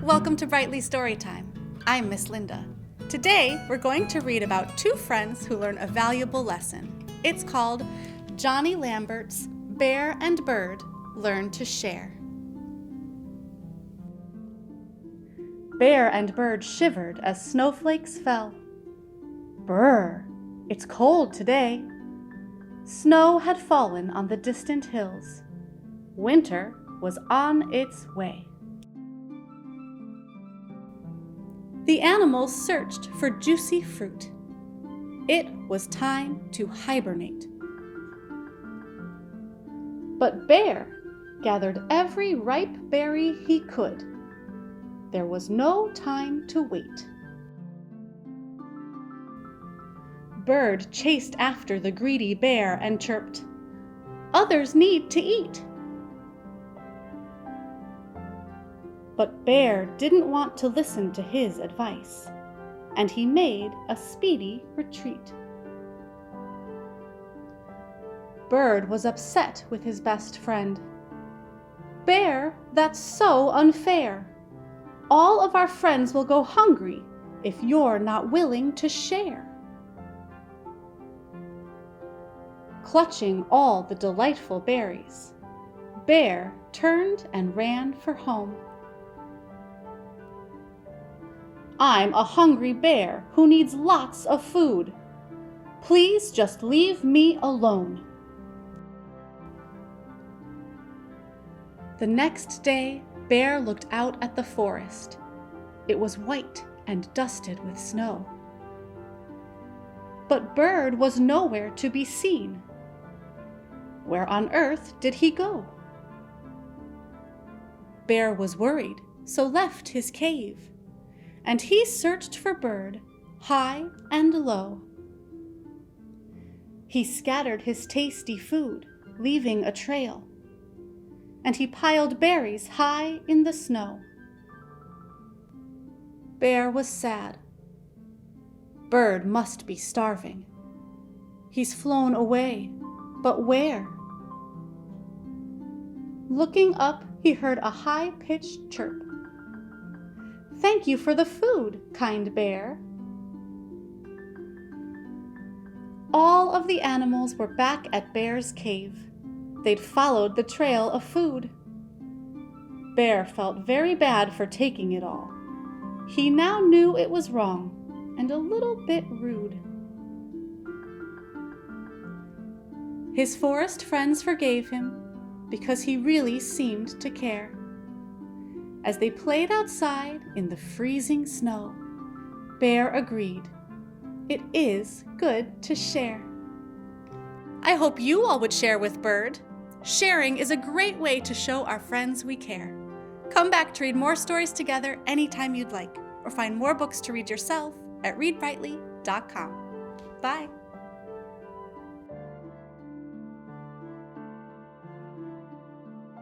Welcome to Brightly Storytime. I'm Miss Linda. Today, we're going to read about two friends who learn a valuable lesson. It's called Jonny Lambert's Bear and Bird Learn to Share. Bear and Bird shivered as snowflakes fell. Brr, it's cold today. Snow had fallen on the distant hills. Winter was on its way. The animals searched for juicy fruit. It was time to hibernate. But Bear gathered every ripe berry he could. There was no time to wait. Bird chased after the greedy bear and chirped, "Others need to eat." But Bear didn't want to listen to his advice, and he made a speedy retreat. Bird was upset with his best friend. "Bear, that's so unfair. All of our friends will go hungry if you're not willing to share." Clutching all the delightful berries, Bear turned and ran for home. "I'm a hungry bear who needs lots of food. Please just leave me alone." The next day, Bear looked out at the forest. It was white and dusted with snow. But Bird was nowhere to be seen. Where on earth did he go? Bear was worried, so left his cave, and he searched for Bird high and low. He scattered his tasty food, leaving a trail, and he piled berries high in the snow. Bear was sad. Bird must be starving. He's flown away, but where? Looking up, he heard a high-pitched chirp. "Thank you for the food, kind bear." All of the animals were back at Bear's cave. They'd followed the trail of food. Bear felt very bad for taking it all. He now knew it was wrong and a little bit rude. His forest friends forgave him because he really seemed to care. As they played outside in the freezing snow, Bear agreed, "It is good to share." I hope you all would share with Bird. Sharing is a great way to show our friends we care. Come back to read more stories together anytime you'd like, or find more books to read yourself at readbrightly.com. Bye.